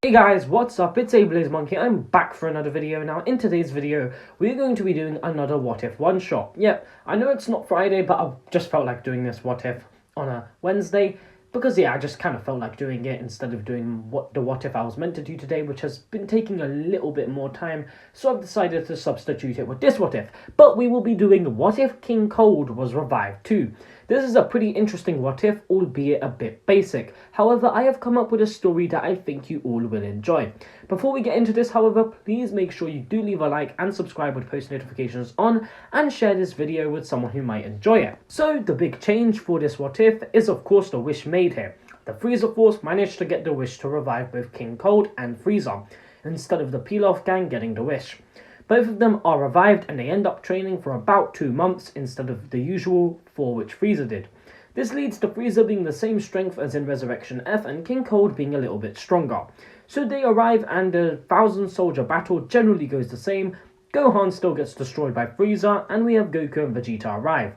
Hey guys, what's up? It's Monkey. I'm back for another video. Now, in today's video, we're going to be doing another What If one-shot. Yep, I know it's not Friday, but I just felt like doing this What If on a Wednesday. Because, yeah, I just kind of felt like doing it instead of doing the What If I was meant to do today, which has been taking a little bit more time. So I've decided to substitute it with this What If. But we will be doing What If King Cold was revived too. This is a pretty interesting What If, albeit a bit basic. However, I have come up with a story that I think you all will enjoy. Before we get into this, however, please make sure you do leave a like and subscribe with post notifications on, and share this video with someone who might enjoy it. So, the big change for this What If is of course the wish made here. The Frieza Force managed to get the wish to revive both King Cold and Frieza, instead of the Pilaf gang getting the wish. Both of them are revived and they end up training for about 2 months instead of the usual 4 which Frieza did. This leads to Frieza being the same strength as in Resurrection F and King Cold being a little bit stronger. So they arrive and the 1,000 soldier battle generally goes the same. Gohan still gets destroyed by Frieza and we have Goku and Vegeta arrive.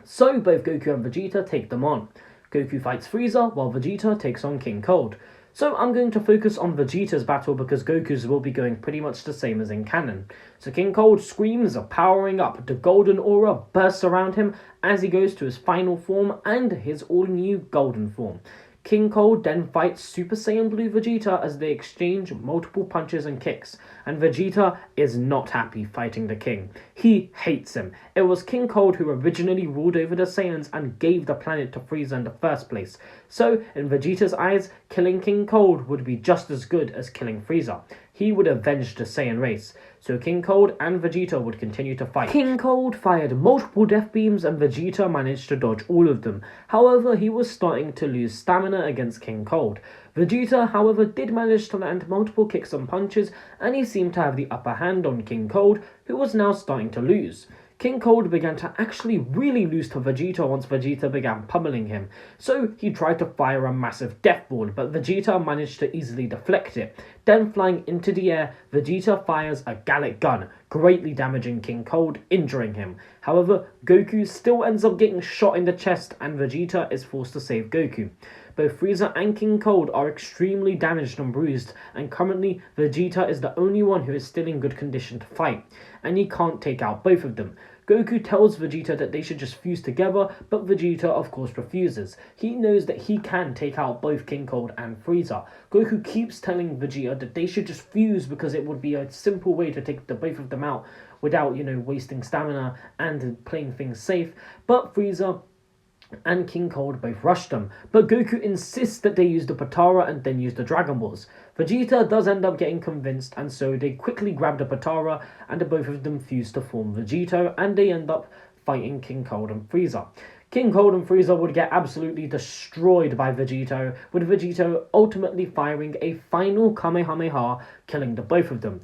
So both Goku and Vegeta take them on. Goku fights Frieza while Vegeta takes on King Cold. So I'm going to focus on Vegeta's battle because Goku's will be going pretty much the same as in canon. So King Cold screams, powering up, the golden aura bursts around him as he goes to his final form and his all-new golden form. King Cold then fights Super Saiyan Blue Vegeta as they exchange multiple punches and kicks, and Vegeta is not happy fighting the King. He hates him. It was King Cold who originally ruled over the Saiyans and gave the planet to Frieza in the first place. So, in Vegeta's eyes, killing King Cold would be just as good as killing Frieza. He would avenge the Saiyan race, so King Cold and Vegeta would continue to fight. King Cold fired multiple death beams and Vegeta managed to dodge all of them. However, he was starting to lose stamina against King Cold. Vegeta, however, did manage to land multiple kicks and punches, and he seemed to have the upper hand on King Cold, who was now starting to lose. King Cold began to actually really lose to Vegeta once Vegeta began pummeling him, so he tried to fire a massive death ball, but Vegeta managed to easily deflect it. Then flying into the air, Vegeta fires a Gallic gun, greatly damaging King Cold, injuring him. However, Goku still ends up getting shot in the chest and Vegeta is forced to save Goku. Both Frieza and King Cold are extremely damaged and bruised, and currently Vegeta is the only one who is still in good condition to fight, and he can't take out both of them. Goku tells Vegeta that they should just fuse together, but Vegeta of course refuses. He knows that he can take out both King Cold and Frieza. Goku keeps telling Vegeta that they should just fuse because it would be a simple way to take the both of them out without, wasting stamina and playing things safe, but Frieza and King Cold both rush them, but Goku insists that they use the Potara and then use the Dragon Balls. Vegeta does end up getting convinced, and so they quickly grab the Potara and the both of them fuse to form Vegito, and they end up fighting King Cold and Frieza. King Cold and Frieza would get absolutely destroyed by Vegito, with Vegito ultimately firing a final Kamehameha, killing the both of them.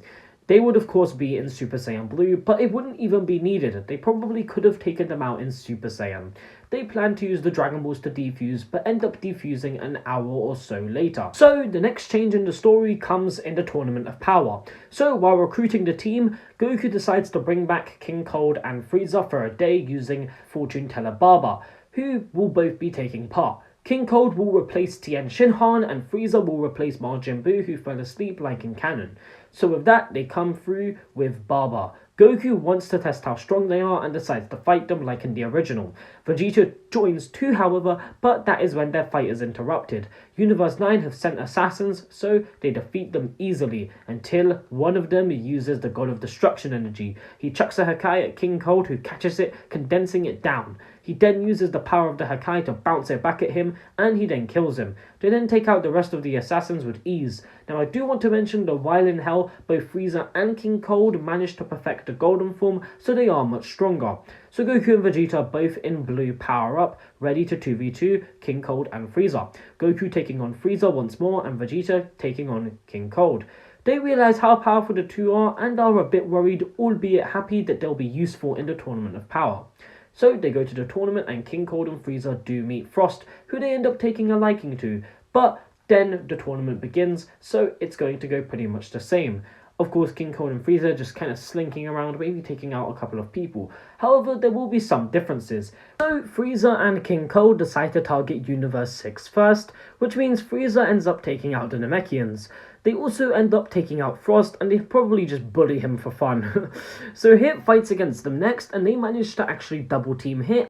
They would of course be in Super Saiyan Blue, but it wouldn't even be needed. They probably could have taken them out in Super Saiyan. They plan to use the Dragon Balls to defuse, but end up defusing an hour or so later. So the next change in the story comes in the Tournament of Power. So while recruiting the team, Goku decides to bring back King Cold and Frieza for a day using Fortune Teller Baba, who will both be taking part. King Cold will replace Tien Shinhan and Frieza will replace Majin Buu, who fell asleep like in canon. So with that, they come through with Baba. Goku wants to test how strong they are and decides to fight them like in the original. Vegeta joins too, however, but that is when their fight is interrupted. Universe 9 have sent assassins, so they defeat them easily, until one of them uses the God of Destruction energy. He chucks a Hakai at King Cold, who catches it, condensing it down. He then uses the power of the Hakai to bounce it back at him, and he then kills him. They then take out the rest of the assassins with ease. Now I do want to mention that while in Hell, both Frieza and King Cold managed to perfect the golden form, so they are much stronger. So Goku and Vegeta both in blue power up, ready to 2v2 King Cold and Frieza. Goku taking on Frieza once more and Vegeta taking on King Cold. They realise how powerful the two are and are a bit worried, albeit happy that they'll be useful in the Tournament of Power. So they go to the tournament and King Cold and Frieza do meet Frost, who they end up taking a liking to, but then the tournament begins, so it's going to go pretty much the same. Of course, King Cold and Frieza just kind of slinking around, maybe taking out a couple of people. However, there will be some differences. So, Frieza and King Cold decide to target Universe 6 first, which means Frieza ends up taking out the Namekians. They also end up taking out Frost, and they probably just bully him for fun. So Hit fights against them next, and they manage to actually double team Hit.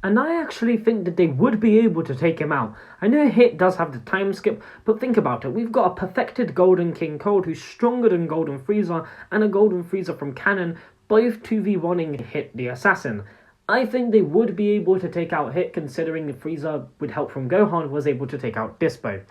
And I actually think that they would be able to take him out. I know Hit does have the time skip, but think about it. We've got a perfected Golden King Cold who's stronger than Golden Frieza, and a Golden Frieza from Canon, both 2v1ing Hit the Assassin. I think they would be able to take out Hit, considering the Frieza, with help from Gohan, was able to take out Dispo.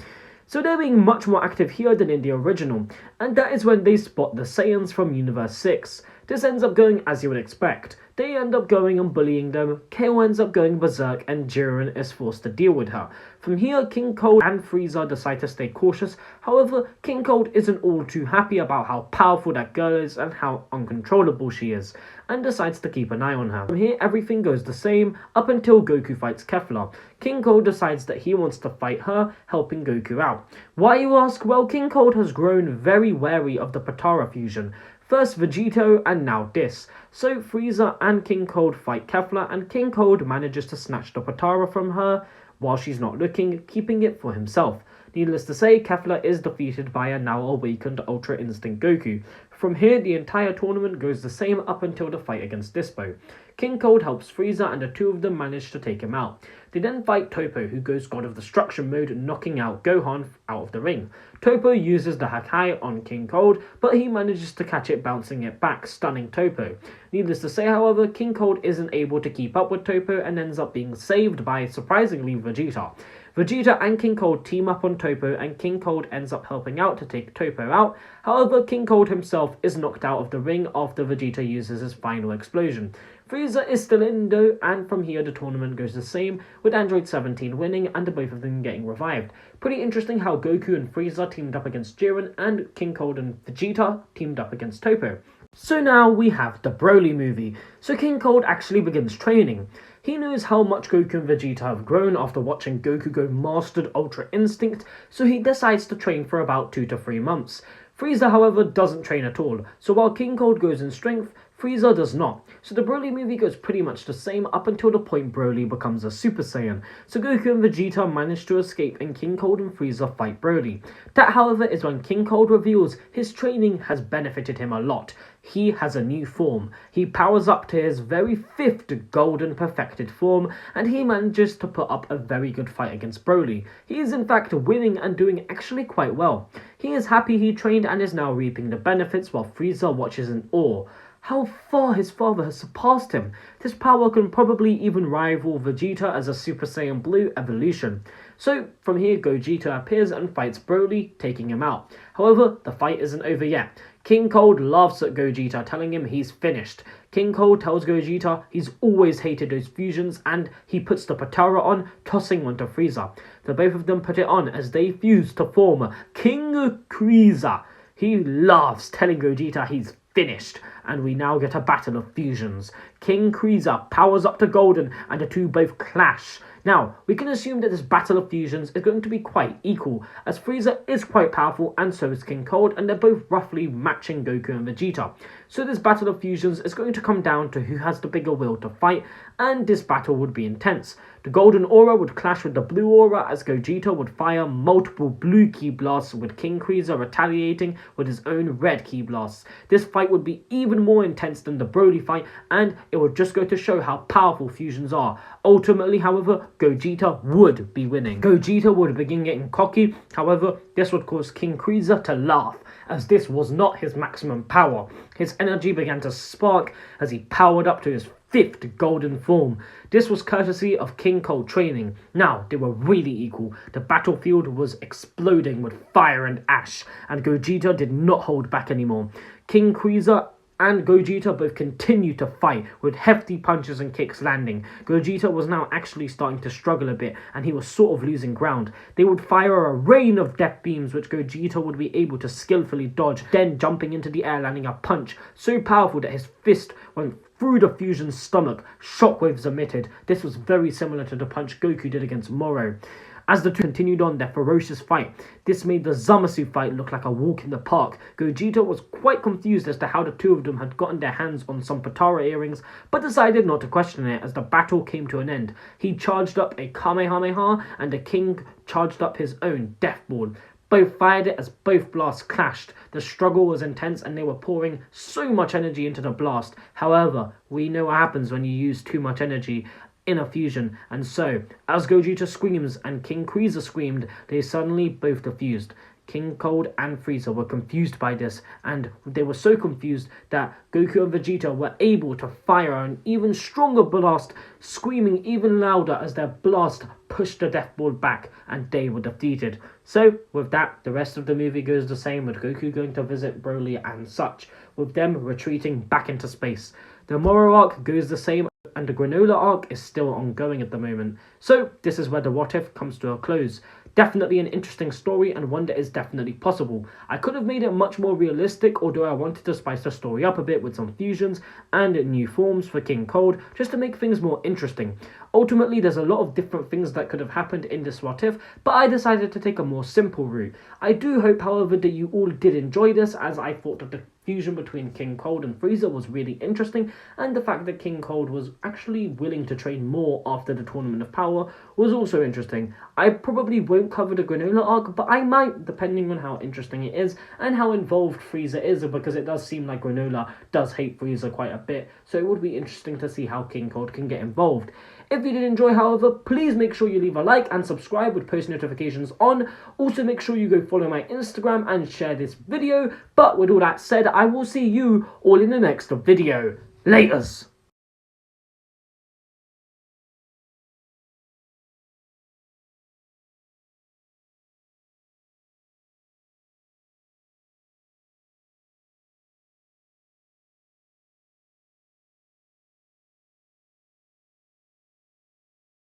So they're being much more active here than in the original, and that is when they spot the Saiyans from Universe 6. This ends up going as you would expect. They end up going and bullying them, KO ends up going berserk, and Jiren is forced to deal with her. From here, King Cold and Frieza decide to stay cautious. However, King Cold isn't all too happy about how powerful that girl is and how uncontrollable she is, and decides to keep an eye on her. From here, everything goes the same up until Goku fights Kefla. King Cold decides that he wants to fight her, helping Goku out. Why, you ask? Well, King Cold has grown very wary of the Potara fusion. First Vegito, and now this. So Frieza and King Cold fight Kefla, and King Cold manages to snatch the Potara from her while she's not looking, keeping it for himself. Needless to say, Kefla is defeated by a now awakened Ultra Instinct Goku. From here, the entire tournament goes the same up until the fight against Dispo. King Cold helps Frieza, and the two of them manage to take him out. They then fight Toppo, who goes God of Destruction mode, knocking out Gohan out of the ring. Toppo uses the Hakai on King Cold, but he manages to catch it, bouncing it back, stunning Toppo. Needless to say, however, King Cold isn't able to keep up with Toppo and ends up being saved by, surprisingly, Vegeta. Vegeta and King Cold team up on Toppo, and King Cold ends up helping out to take Toppo out. However, King Cold himself is knocked out of the ring after Vegeta uses his final explosion. Frieza is still in though, and from here the tournament goes the same, with Android 17 winning and both of them getting revived. Pretty interesting how Goku and Frieza teamed up against Jiren, and King Cold and Vegeta teamed up against Toppo. So now we have the Broly movie. So King Cold actually begins training. He knows how much Goku and Vegeta have grown after watching Goku go mastered Ultra Instinct, so he decides to train for about 2 to 3 months. Frieza, however, doesn't train at all, so while King Cold goes in strength, Frieza does not. So the Broly movie goes pretty much the same up until the point Broly becomes a Super Saiyan. So Goku and Vegeta manage to escape, and King Cold and Frieza fight Broly. That, however, is when King Cold reveals his training has benefited him a lot. He has a new form. He powers up to his very 5th golden perfected form, and he manages to put up a very good fight against Broly. He is in fact winning and doing actually quite well. He is happy he trained and is now reaping the benefits, while Frieza watches in awe. How far his father has surpassed him. This power can probably even rival Vegeta as a Super Saiyan Blue evolution. So from here, Gogeta appears and fights Broly, taking him out. However, the fight isn't over yet. King Cold laughs at Gogeta, telling him he's finished. King Cold tells Gogeta he's always hated those fusions, and he puts the Potara on, tossing one to Frieza. The both of them put it on as they fuse to form King Frieza. He laughs, telling Gogeta he's finished, and we now get a battle of fusions. King Frieza powers up to Golden, and the two both clash. Now, we can assume that this battle of fusions is going to be quite equal, as Frieza is quite powerful and so is King Cold, and they're both roughly matching Goku and Vegeta. So this battle of fusions is going to come down to who has the bigger will to fight, and this battle would be intense. The golden aura would clash with the blue aura, as Gogeta would fire multiple blue ki blasts, with King Frieza retaliating with his own red ki blasts. This fight would be even more intense than the Broly fight, and it would just go to show how powerful fusions are. Ultimately, however, Gogeta would be winning. Gogeta would begin getting cocky, however, this would cause King Frieza to laugh, as this was not his maximum power. His energy began to spark as he powered up to his 5th golden form. This was courtesy of King Cold training. Now, they were really equal. The battlefield was exploding with fire and ash, and Gogeta did not hold back anymore. King Frieza and Gogeta both continued to fight, with hefty punches and kicks landing. Gogeta was now actually starting to struggle a bit, and he was sort of losing ground. They would fire a rain of death beams, which Gogeta would be able to skillfully dodge, then jumping into the air, landing a punch so powerful that his fist went through the fusion's stomach. Shockwaves emitted. This was very similar to the punch Goku did against Moro. As the two continued on their ferocious fight, this made the Zamasu fight look like a walk in the park. Gogeta was quite confused as to how the two of them had gotten their hands on some Potara earrings, but decided not to question it as the battle came to an end. He charged up a Kamehameha, and the king charged up his own Death Ball. both fired it as both blasts clashed. The struggle was intense and they were pouring so much energy into the blast. However, we know what happens when you use too much energy in a fusion, and so, as Gogeta screams and King Frieza screamed, they suddenly both defused. King Cold and Frieza were confused by this, and they were so confused that Goku and Vegeta were able to fire an even stronger blast, screaming even louder as their blast pushed the Death Ball back, and they were defeated. So, with that, the rest of the movie goes the same, with Goku going to visit Broly and such, with them retreating back into space. The Moro arc goes the same, and the Granola arc is still ongoing at the moment. So, this is where the What If comes to a close. Definitely an interesting story, and one that is definitely possible. I could have made it much more realistic, although I wanted to spice the story up a bit with some fusions and new forms for King Cold, just to make things more interesting. Ultimately, there's a lot of different things that could have happened in this What If, but I decided to take a more simple route. I do hope, however, that you all did enjoy this, as I thought that the fusion between King Cold and Frieza was really interesting, and the fact that King Cold was actually willing to train more after the Tournament of Power was also interesting. I probably won't cover the Granola arc, but I might, depending on how interesting it is and how involved Frieza is, because it does seem like Granola does hate Frieza quite a bit, so it would be interesting to see how King Cold can get involved. If you did enjoy, however, please make sure you leave a like and subscribe with post notifications on. Also, make sure you go follow my Instagram and share this video. But with all that said, I will see you all in the next video. Laters!